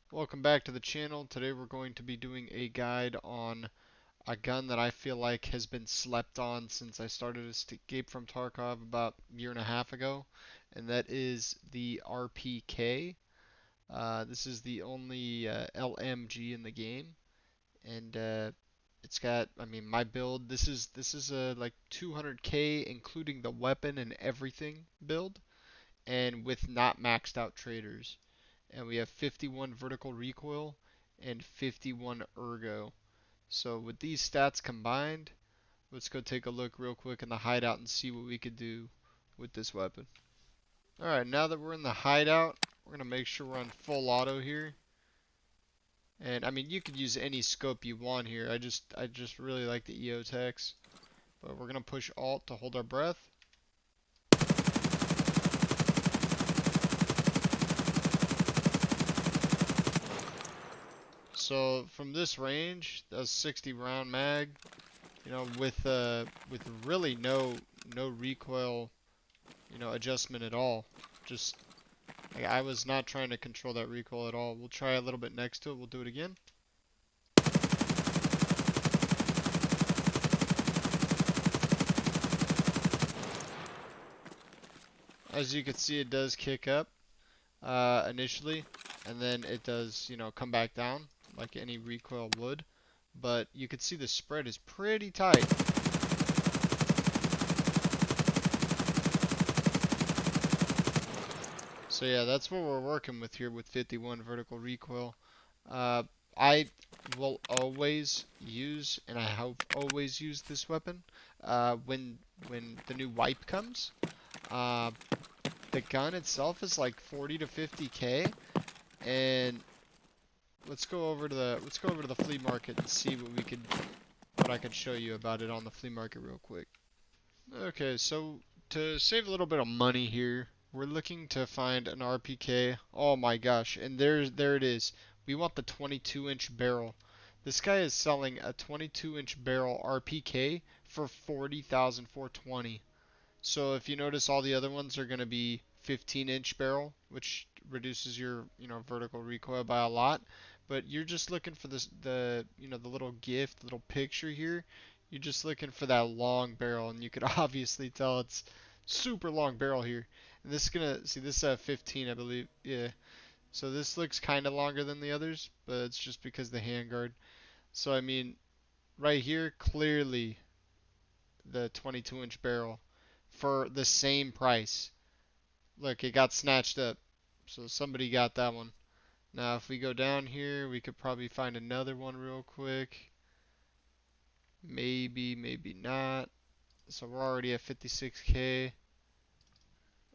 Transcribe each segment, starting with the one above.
Welcome back to the channel. Today we're going to be doing a guide on a gun that I feel like has been slept on since I started to escape from Tarkov about a year and a half ago, and that is the RPK. This is the only LMG in the game, and it's got, I mean, my build. This is a like 200k including the weapon and everything build, and with not maxed out traders, and we have 51 vertical recoil and 51 ergo. So with these stats combined, let's go take a look real quick in the hideout and see what we could do with this weapon. Alright, now that we're in the hideout, we're going to make sure we're on full auto here. And I mean, you could use any scope you want here. I just really like the EOTechs. But we're going to push Alt to hold our breath. So from this range, that's 60 round mag. You know, with really no recoil, adjustment at all. Just like, I was not trying to control that recoil at all. We'll try a little bit next to it. We'll do it again. As you can see, it does kick up initially, and then it does, come back down like any recoil would. But you can see the spread is pretty tight. So yeah, that's what we're working with here with 51 vertical recoil. Uh, I will always use, and I have always used this weapon when the new wipe comes. Uh, the gun itself is like 40 to 50k, and let's go over to the flea market and see what I could show you about it on the flea market real quick. Okay, so to save a little bit of money here, we're looking to find an RPK. Oh my gosh, and there it is. We want the 22-inch barrel. This guy is selling a 22-inch barrel RPK for 40,420. So if you notice, all the other ones are going to be 15-inch barrel, which reduces your, vertical recoil by a lot. But you're just looking for the little gift, little picture here. You're just looking for that long barrel, and you could obviously tell it's super long barrel here. And this is gonna see this 15, I believe. Yeah. So this looks kind of longer than the others, but it's just because the handguard. So I mean, right here, clearly the 22-inch barrel for the same price. Look, it got snatched up. So somebody got that one. Now, if we go down here, we could probably find another one real quick. Maybe, maybe not. So we're already at 56k.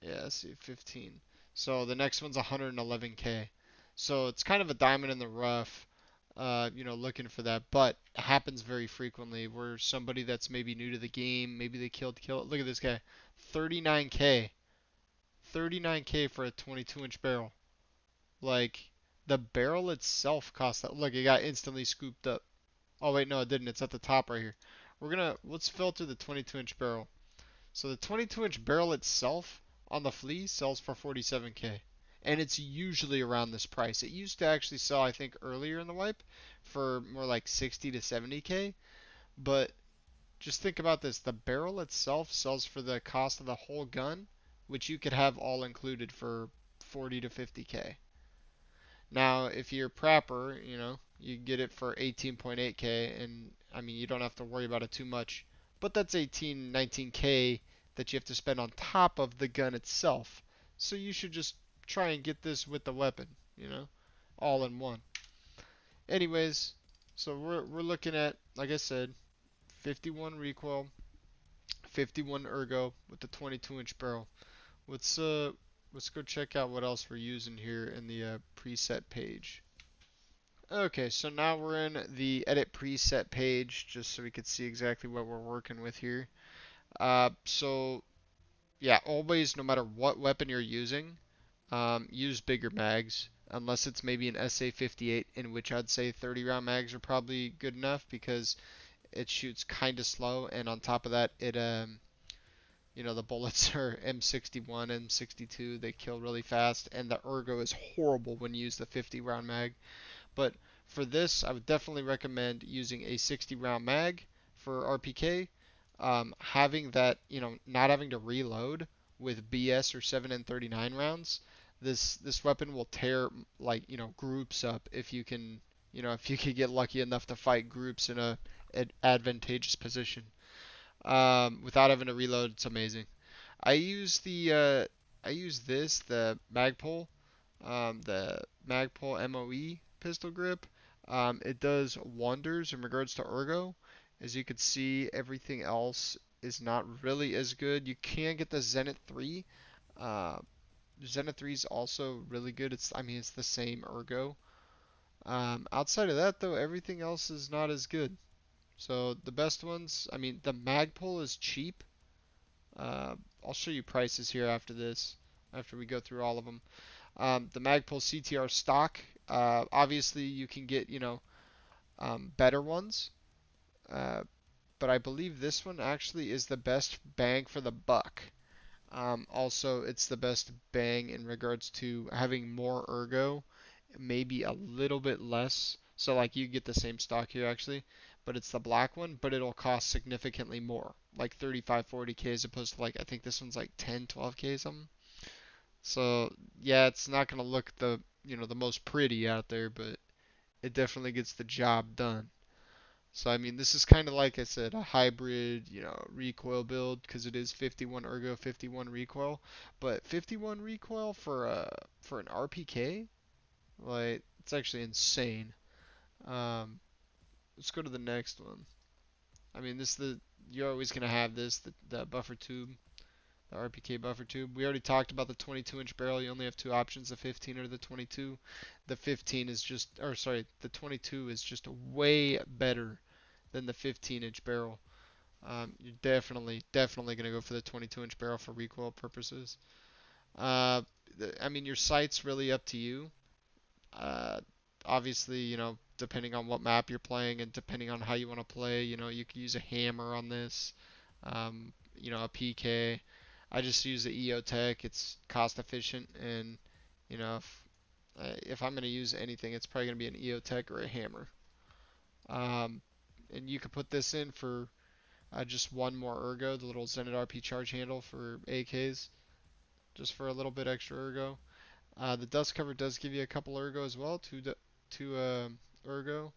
Yeah, let's see, 15. So the next one's 111k. So it's kind of a diamond in the rough, looking for that. But it happens very frequently where somebody that's maybe new to the game, maybe they kill it. Look at this guy, 39k. 39k for a 22-inch barrel. Like, the barrel itself cost that. Look, it got instantly scooped up. Oh wait, no, it didn't. It's at the top right here. Let's filter the 22-inch barrel. So the 22-inch barrel itself on the Flea sells for 47k. And it's usually around this price. It used to actually sell, I think, earlier in the wipe for more like 60 to 70k. But just think about this. The barrel itself sells for the cost of the whole gun, which you could have all included for 40 to 50k. Now, if you're prepper, you get it for 18.8k, and I mean, you don't have to worry about it too much. But that's 18, 19k that you have to spend on top of the gun itself. So you should just try and get this with the weapon, all in one. Anyways, so we're looking at, like I said, 51 recoil, 51 ergo with the 22-inch barrel. Let's uh let's go check out what else we're using here in the preset page. Okay, so now we're in the edit preset page just so we could see exactly what we're working with here. So yeah, always, no matter what weapon you're using, use bigger mags unless it's maybe an SA-58, in which I'd say 30 round mags are probably good enough because it shoots kind of slow, and on top of that, The bullets are M61, M62. They kill really fast, and the ergo is horrible when you use the 50 round mag. But for this, I would definitely recommend using a 60 round mag for RPK. Having that, not having to reload with BS or 7 and 39 rounds. This weapon will tear like groups up if you can if you could get lucky enough to fight groups in a advantageous position. Without having to reload, it's amazing. I use the Magpul MOE pistol grip. It does wonders in regards to ergo. As you can see, everything else is not really as good. You can get the Zenith 3. Uh, Zenith 3 is also really good. It's the same ergo. Outside of that, though, everything else is not as good. So the best ones, the Magpul is cheap. I'll show you prices here after this, after we go through all of them. The Magpul CTR stock, obviously you can get, better ones, uh, but I believe this one actually is the best bang for the buck. Also, it's the best bang in regards to having more ergo, maybe a little bit less. So like you get the same stock here actually, but it's the black one, but it'll cost significantly more, like 35, 40k as opposed to like I think this one's like 10, 12k something. So yeah, it's not gonna look the most pretty out there, but it definitely gets the job done. So this is kind of like I said, a hybrid, recoil build because it is 51 ergo, 51 recoil. But 51 recoil for an RPK, like it's actually insane. Um, let's go to the next one. This the you're always gonna have the buffer tube, the RPK buffer tube. We already talked about the 22-inch barrel. You only have two options, the 15 or the 22. The 15 is just, or sorry, the 22 is just way better than the 15-inch barrel. You're definitely going to go for the 22-inch barrel for recoil purposes. Uh, your sight's really up to you. Uh, Obviously, depending on what map you're playing and depending on how you want to play, you can use a hammer on this, a PK. I just use the EOTech. It's cost efficient, and if I'm going to use anything, it's probably going to be an EOTech or a hammer. And you could put this in for just one more ergo, the little Zenit RP charge handle for AKs, just for a little bit extra ergo. The dust cover does give you a couple ergo as well, two ergo.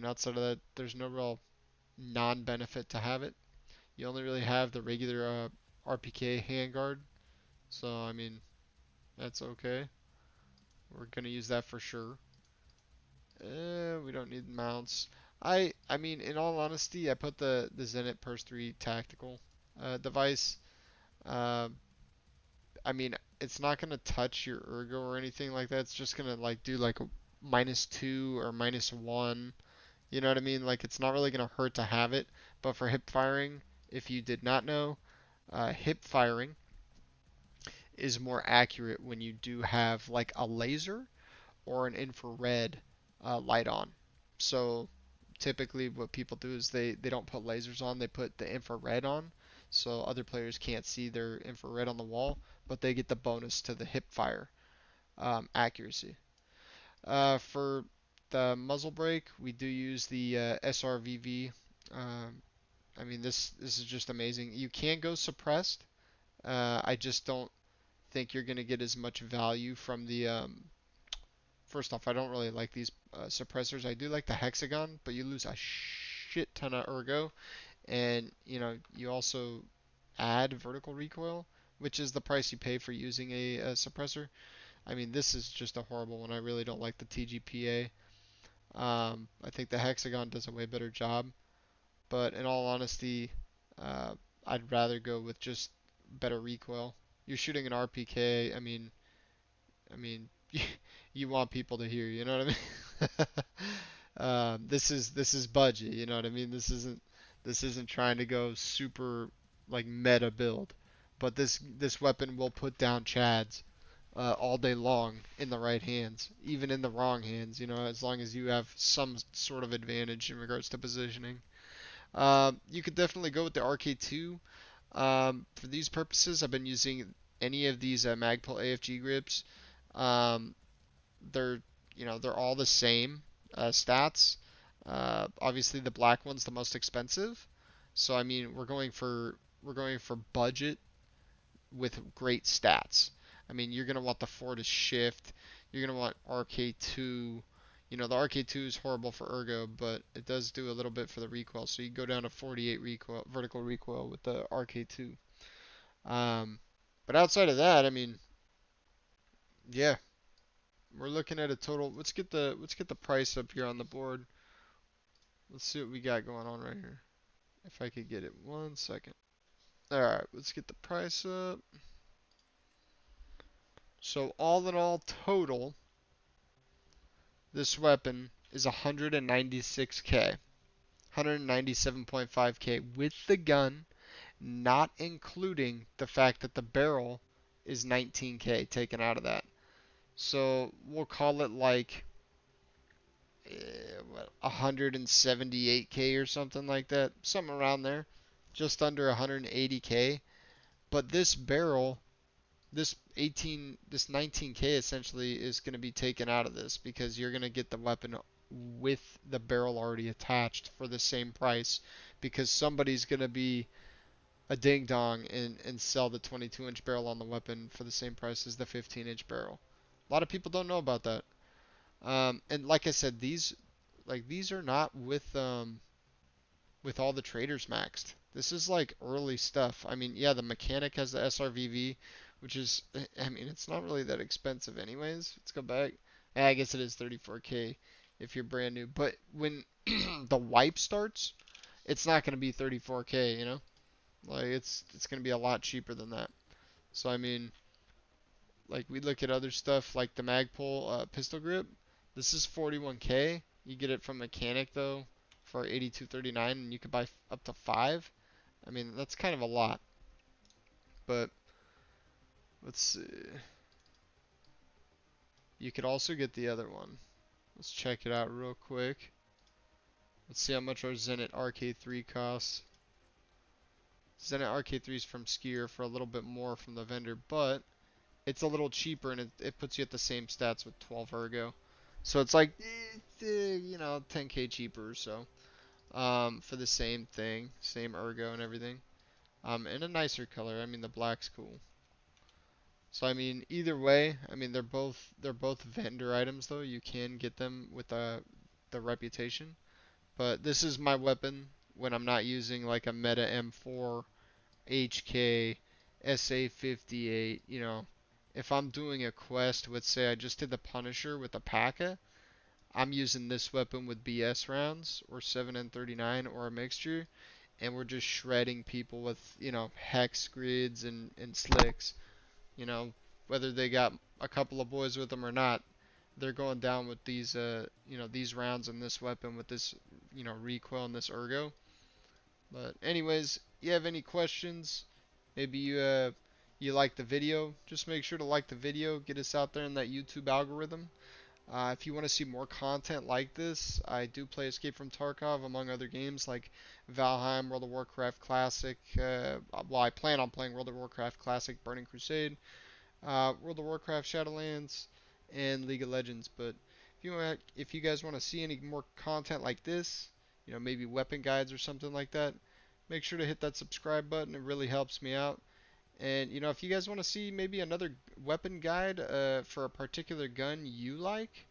Outside of that, there's no real non-benefit to have it. You only really have the regular RPK handguard, so that's okay. We're gonna use that for sure. We don't need mounts. In all honesty, I put the Zenit Purse 3 tactical device. Uh, it's not gonna touch your ergo or anything like that. It's just gonna like do like a -2 or -1. You know what I mean? Like it's not really gonna hurt to have it. But for hip firing, if you did not know, hip firing is more accurate when you do have like a laser or an infrared light on. So typically what people do is they don't put lasers on, they put the infrared on. So other players can't see their infrared on the wall, but they get the bonus to the hip fire accuracy. For the muzzle brake, we do use the SRVV. Um, this is just amazing. You can go suppressed. I just don't think you're going to get as much value from the first off, I don't really like these suppressors. I do like the hexagon, but you lose a shit ton of ergo, and you also add vertical recoil, which is the price you pay for using a suppressor. This is just a horrible one. I really don't like the TGPA. I think the hexagon does a way better job, but in all honesty, uh, I'd rather go with just better recoil. You're shooting an RPK. I mean, you want people to hear, you know what I mean? This is budget, you know what I mean? This isn't trying to go super like meta build, but this weapon will put down Chads all day long in the right hands, even in the wrong hands, as long as you have some sort of advantage in regards to positioning. You could definitely go with the RK2. For these purposes, I've been using any of these Magpul AFG grips. Um, they're they're all the same stats. Obviously, the black one's the most expensive. So I mean, we're going for budget with great stats. I mean, you're gonna want the Fortis shift. You're gonna want RK2. The RK2 is horrible for ergo, but it does do a little bit for the recoil. So you go down to 48 recoil, vertical recoil with the RK2. Um, but outside of that, I mean, yeah, we're looking at a total. Let's get the price up here on the board. Let's see what we got going on right here. If I could get it 1 second. All right, let's get the price up. So all in all, total, this weapon is 196k, 197.5k with the gun, not including the fact that the barrel is 19k taken out of that. So we'll call it like 178k or something like that, something around there, just under 180k. But this barrel, this 19k essentially is going to be taken out of this because you're going to get the weapon with the barrel already attached for the same price because somebody's going to be a ding dong and sell the 22-inch barrel on the weapon for the same price as the 15-inch barrel. A lot of people don't know about that. And like I said, these are not with all the traders maxed. This is like early stuff. I mean, yeah, the mechanic has the SRVV, which is, I mean, it's not really that expensive anyways. Let's go back. I guess it is 34k if you're brand new. But when the wipe starts, it's not going to be 34k, Like it's going to be a lot cheaper than that. So I mean, like we look at other stuff like the Magpul pistol grip. This is 41k. You get it from mechanic though for 82.39, and you could buy up to 5. I mean, that's kind of a lot. But let's see. You could also get the other one. Let's check it out real quick. Let's see how much our Zenit RK3 costs. Zenit RK3 is from Skier for a little bit more from the vendor, but it's a little cheaper and it puts you at the same stats with 12 ergo. So it's like, 10k cheaper or so. For the same thing, same ergo and everything. In a nicer color. I mean, the black's cool. So I mean, either way, I mean they're both vendor items though. You can get them with the reputation. But this is my weapon when I'm not using like a Meta M4, HK, SA58. If I'm doing a quest with, say, I just did the Punisher with a P.A.K.A., I'm using this weapon with BS rounds or 7N39 or a mixture, and we're just shredding people with, hex grids and slicks. You know, whether they got a couple of boys with them or not, they're going down with these rounds and this weapon with this, recoil and this ergo. But anyways, you have any questions? Maybe you like the video, just make sure to like the video, get us out there in that YouTube algorithm. If you want to see more content like this, I do play Escape from Tarkov among other games like Valheim, World of Warcraft Classic. Well, I plan on playing World of Warcraft Classic, Burning Crusade, World of Warcraft Shadowlands, and League of Legends. But if you guys want to see any more content like this, maybe weapon guides or something like that, make sure to hit that subscribe button. It really helps me out. And if you guys want to see maybe another weapon guide for a particular gun you like,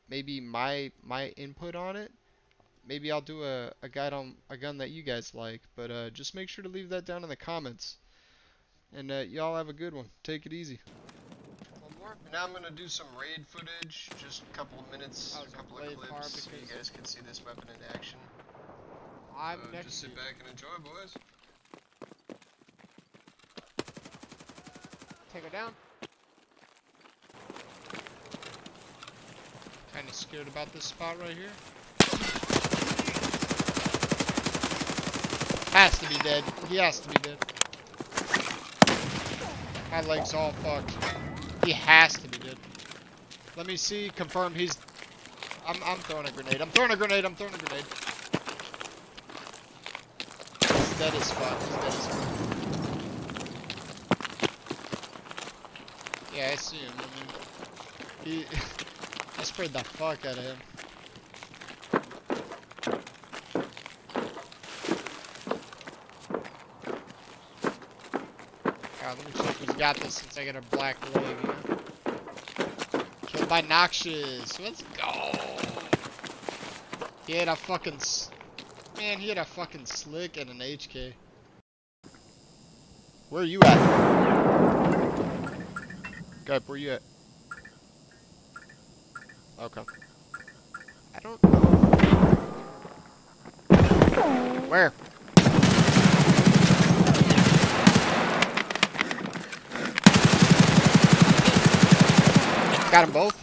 maybe my input on it, maybe I'll do a guide on a gun that you guys like. But just make sure to leave that down in the comments. And y'all have a good one. Take it easy. One more. Now I'm gonna do some raid footage, just a couple of minutes, a couple of clips, so you guys can see this weapon in action. Just sit back and enjoy, boys. Take her down. Kind of scared about this spot right here. Has to be dead. He has to be dead. My leg's all fucked. He has to be dead. Let me see. Confirm he's... I'm throwing a grenade. I'm throwing a grenade. I'm throwing a grenade. dead as fuck. He's dead as fuck. Yeah, I see him. I mean, I sprayed the fuck out of him. Alright, let me check who's got this since I got a black leg, you know? Killed by Noxious. Let's go. He had a fucking... Man, he had a fucking slick and an HK. Where are you at? Guy, where you at? Okay. I don't know. Where? Got them both.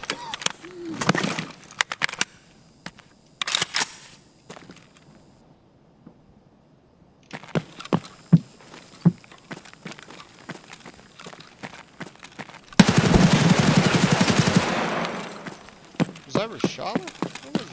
Was that Rashada? What was